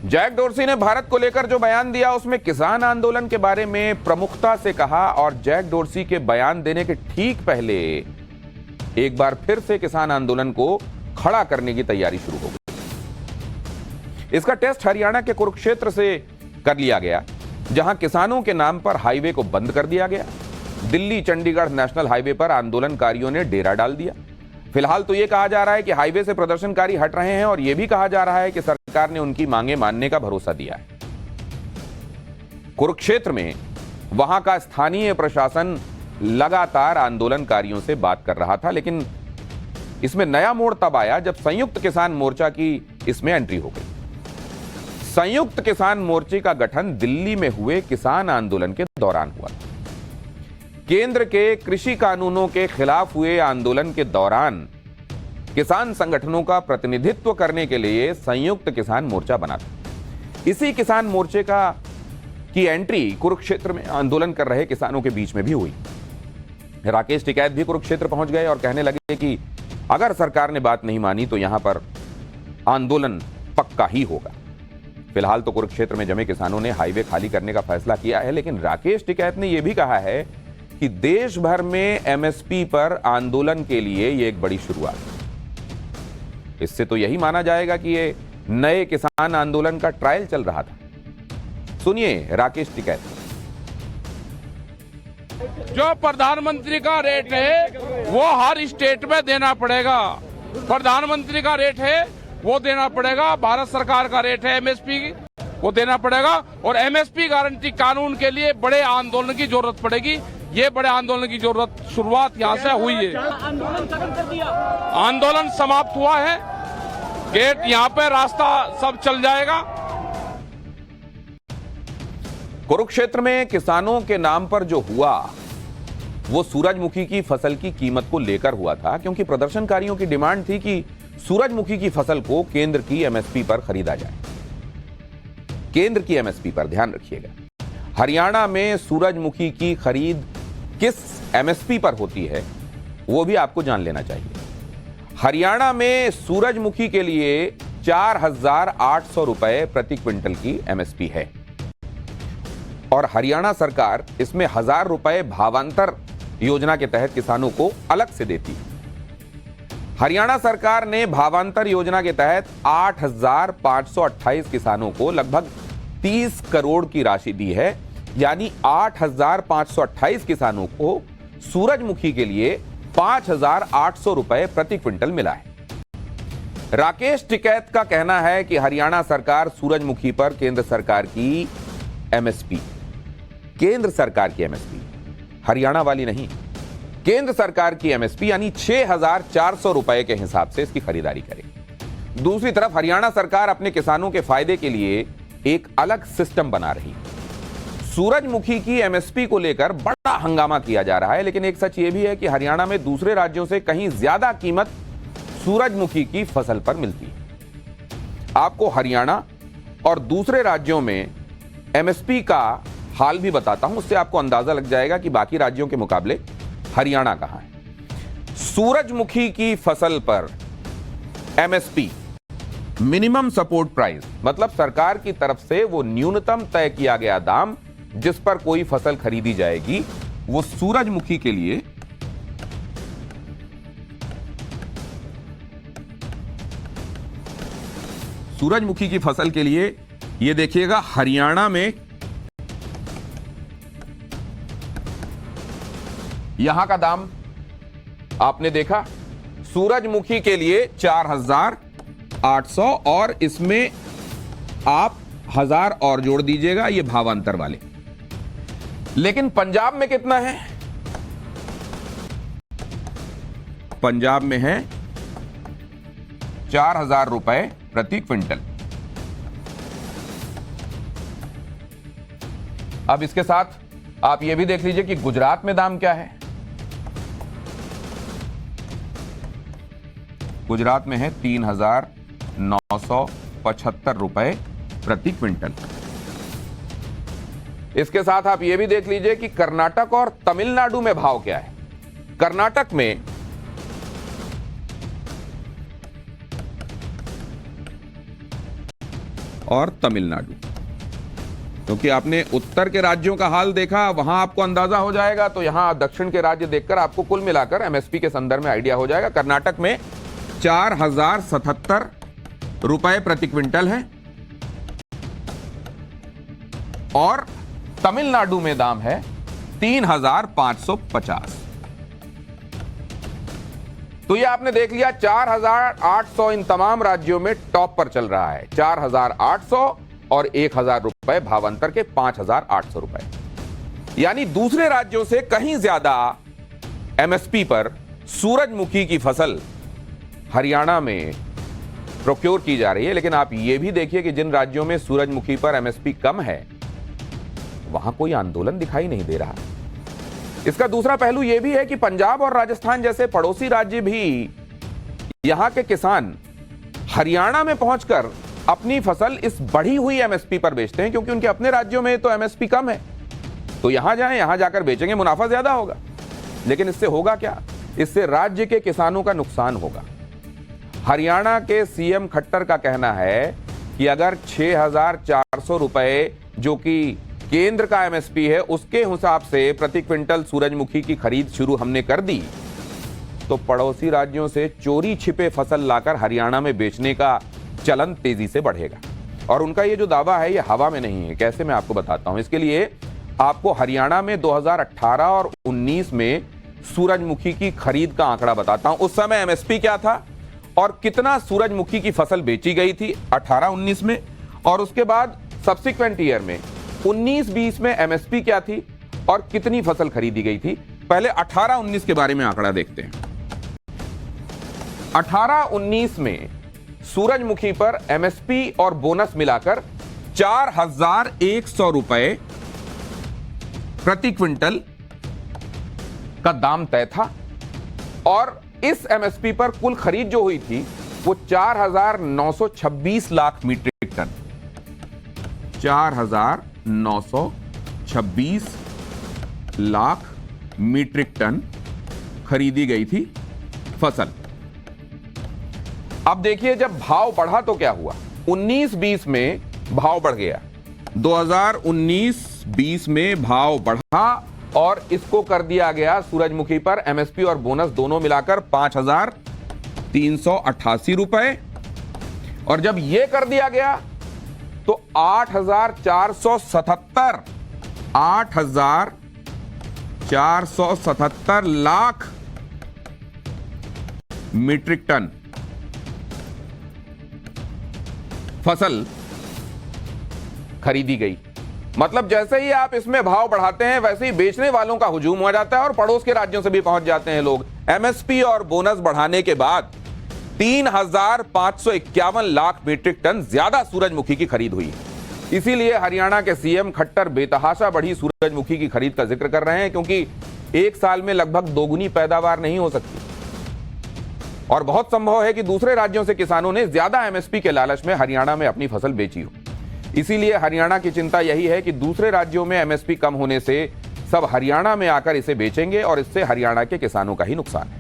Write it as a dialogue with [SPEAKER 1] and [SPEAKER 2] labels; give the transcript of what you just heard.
[SPEAKER 1] Jack dorsi ने भारत को लेकर जो बयान दिया उसमें किसान आंदोलन के बारे में प्रमुखता से कहा और जैक डोर्सी के बयान देने के ठीक पहले एक बार फिर से किसान आंदोलन को खड़ा करने की तैयारी शुरू हो गई। इसका टेस्ट हरियाणा के कुरुक्षेत्र से कर लिया गया, जहां किसानों के नाम पर हाईवे को बंद कर दिया गया। दिल्ली चंडीगढ़ नेशनल हाईवे पर आंदोलनकारियों ने डेरा डाल दिया। फिलहाल तो यह कहा जा रहा है कि हाईवे से प्रदर्शनकारी हट रहे हैं और यह भी कहा जा रहा है कि सरकार ने उनकी मांगे मानने का भरोसा दिया है। कुरुक्षेत्र में वहां का स्थानीय प्रशासन लगातार आंदोलनकारियों से बात कर रहा था, लेकिन इसमें नया मोड़ तब आया जब संयुक्त किसान मोर्चा की इसमें एंट्री हो गई। संयुक्त किसान मोर्चे का गठन दिल्ली में हुए किसान आंदोलन के दौरान हुआ। केंद्र के कृषि कानूनों के खिलाफ हुए आंदोलन के दौरान किसान संगठनों का प्रतिनिधित्व करने के लिए संयुक्त किसान मोर्चा बना था। इसी किसान मोर्चे की एंट्री कुरुक्षेत्र में आंदोलन कर रहे किसानों के बीच में भी हुई। राकेश टिकैत भी कुरुक्षेत्र पहुंच गए और कहने लगे कि अगर सरकार ने बात नहीं मानी तो यहां पर आंदोलन पक्का ही होगा। फिलहाल तो कुरुक्षेत्र में जमे किसानों ने हाईवे खाली करने का फैसला किया है, लेकिन राकेश टिकैत ने यह भी कहा है कि देश भर में एमएसपी पर आंदोलन के लिए यह एक बड़ी शुरुआत है। इससे तो यही माना जाएगा कि यह नए किसान आंदोलन का ट्रायल चल रहा था। सुनिए राकेश टिकैत।
[SPEAKER 2] जो प्रधानमंत्री का रेट है वो हर स्टेट में देना पड़ेगा। प्रधानमंत्री का रेट है वो देना पड़ेगा, भारत सरकार का रेट है एमएसपी वो देना पड़ेगा और एमएसपी गारंटी कानून के लिए बड़े आंदोलन की जरूरत पड़ेगी। ये बड़े आंदोलन की जरूरत शुरुआत यहां से हुई है।
[SPEAKER 3] आंदोलन खत्म कर दिया,
[SPEAKER 2] आंदोलन समाप्त हुआ है, गेट यहां पे रास्ता सब चल जाएगा।
[SPEAKER 1] कुरुक्षेत्र में किसानों के नाम पर जो हुआ वो सूरजमुखी की फसल की कीमत को लेकर हुआ था, क्योंकि प्रदर्शनकारियों की डिमांड थी कि सूरजमुखी की फसल को केंद्र की एमएसपी पर खरीदा जाए। केंद्र की एमएसपी पर ध्यान रखिएगा। हरियाणा में सूरजमुखी की खरीद किस एमएसपी पर होती है वो भी आपको जान लेना चाहिए। हरियाणा में सूरजमुखी के लिए 4,800 रुपए प्रति क्विंटल की एमएसपी है और हरियाणा सरकार इसमें 1,000 रुपए भावांतर योजना के तहत किसानों को अलग से देती है। हरियाणा सरकार ने भावांतर योजना के तहत 8,528 किसानों को लगभग 30 करोड़ की राशि दी है, यानी 8,528 किसानों को सूरजमुखी के लिए 5,800 रुपए प्रति क्विंटल मिला है। राकेश टिकैत का कहना है कि हरियाणा सरकार सूरजमुखी पर केंद्र सरकार की एमएसपी, केंद्र सरकार की एमएसपी, हरियाणा वाली नहीं, केंद्र सरकार की एमएसपी यानी 6,400 रुपए के हिसाब से इसकी खरीदारी करेगी। दूसरी तरफ हरियाणा सरकार अपने किसानों के फायदे के लिए एक अलग सिस्टम बना रही है। सूरजमुखी की एमएसपी को लेकर बड़ा हंगामा किया जा रहा है, लेकिन एक सच यह भी है कि हरियाणा में दूसरे राज्यों से कहीं ज्यादा कीमत सूरजमुखी की फसल पर मिलती है। आपको हरियाणा और दूसरे राज्यों में एमएसपी का हाल भी बताता हूं, उससे आपको अंदाजा लग जाएगा कि बाकी राज्यों के मुकाबले हरियाणा कहां है। सूरजमुखी की फसल पर एमएसपी मिनिमम सपोर्ट प्राइस, मतलब सरकार की तरफ से वो न्यूनतम तय किया गया दाम जिस पर कोई फसल खरीदी जाएगी, वो सूरजमुखी के लिए सूरजमुखी की फसल के लिए ये देखिएगा हरियाणा में यहां का दाम आपने देखा, सूरजमुखी के लिए 4,800 और इसमें आप 1,000 और जोड़ दीजिएगा, ये भावांतर वाले। लेकिन पंजाब में कितना है? पंजाब में है 4,000 रुपए प्रति क्विंटल। अब इसके साथ आप यह भी देख लीजिए कि गुजरात में दाम क्या है। गुजरात में है 3,975 रुपए प्रति क्विंटल। इसके साथ आप यह भी देख लीजिए कि कर्नाटक और तमिलनाडु में भाव क्या है। कर्नाटक में और तमिलनाडु। क्योंकि आपने उत्तर के राज्यों का हाल देखा, वहां आपको अंदाजा हो जाएगा, तो यहां दक्षिण के राज्य देखकर आपको कुल मिलाकर एमएसपी के संदर्भ में आइडिया हो जाएगा। कर्नाटक में 4077 रुपए प्रति क्विंटल है और तमिलनाडु में दाम है 3550। तो ये आपने देख लिया 4800 इन तमाम राज्यों में टॉप पर चल रहा है। 4800 और 1000 रुपए भावांतर के 5800 रुपए, यानी दूसरे राज्यों से कहीं ज्यादा एमएसपी पर सूरजमुखी की फसल हरियाणा में प्रोक्योर की जा रही है। लेकिन आप यह भी देखिए कि जिन राज्यों में सूरजमुखी पर एमएसपी कम है वहां कोई आंदोलन दिखाई नहीं दे रहा। इसका दूसरा पहलू यह भी है कि पंजाब और राजस्थान जैसे पड़ोसी राज्य भी यहां के किसान हरियाणा में पहुंचकर अपनी फसल इस बढ़ी हुई एमएसपी पर बेचते हैं, क्योंकि उनके अपने राज्यों में तो एमएसपी कम है। तो यहां जाएं, यहां जाकर बेचेंगे, मुनाफा ज्यादा होगा। लेकिन इससे होगा क्या? इससे राज्य के किसानों का नुकसान होगा। हरियाणा के सीएम खट्टर का कहना है कि अगर 6400 रुपए जो कि केंद्र का एमएसपी है उसके हिसाब से प्रति क्विंटल सूरजमुखी की खरीद शुरू हमने कर दी, तो पड़ोसी राज्यों से चोरी छिपे फसल लाकर हरियाणा में बेचने का चलन तेजी से बढ़ेगा। और उनका ये जो दावा है ये हवा में नहीं है। कैसे, मैं आपको बताता हूं। इसके लिए आपको हरियाणा में 2018 और 19 में सूरजमुखी की खरीद का आंकड़ा बताता हूं। उस समय एमएसपी क्या था और कितना सूरजमुखी की फसल बेची गई थी 18-19 में, और उसके बाद सब्सिक्वेंट ईयर में 19-20 में एमएसपी क्या थी और कितनी फसल खरीदी गई थी। पहले 18-19 के बारे में आंकड़ा देखते हैं। 18-19 में सूरजमुखी पर एमएसपी और बोनस मिलाकर 4100 रुपए प्रति क्विंटल का दाम तय था, और इस एमएसपी पर कुल खरीद जो हुई थी वो 4926 lakh metric ton, 4926 lakh metric ton खरीदी गई थी फसल। अब देखिए, जब भाव बढ़ा तो क्या हुआ? 19-20 में भाव बढ़ गया, 2019-20 में भाव बढ़ा और इसको कर दिया गया सूरजमुखी पर एमएसपी और बोनस दोनों मिलाकर 5388 रुपए। और जब यह कर दिया गया तो 8477 लाख मीट्रिक टन फसल खरीदी गई। मतलब जैसे ही आप इसमें भाव बढ़ाते हैं वैसे ही बेचने वालों का हुजूम हो जाता है और पड़ोस के राज्यों से भी पहुंच जाते हैं लोग। एमएसपी और बोनस बढ़ाने के बाद 3551 लाख मीट्रिक टन ज्यादा सूरजमुखी की खरीद हुई। इसीलिए हरियाणा के सीएम खट्टर बेतहाशा बढ़ी सूरजमुखी की खरीद का जिक्र कर रहे हैं, क्योंकि एक साल में लगभग दोगुनी पैदावार नहीं हो सकती और बहुत संभव है कि दूसरे राज्यों से किसानों ने ज्यादा एमएसपी के लालच में हरियाणा में अपनी फसल बेची हो। इसीलिए हरियाणा की चिंता यही है कि दूसरे राज्यों में एमएसपी कम होने से सब हरियाणा में आकर इसे बेचेंगे और इससे हरियाणा के किसानों का ही नुकसान है।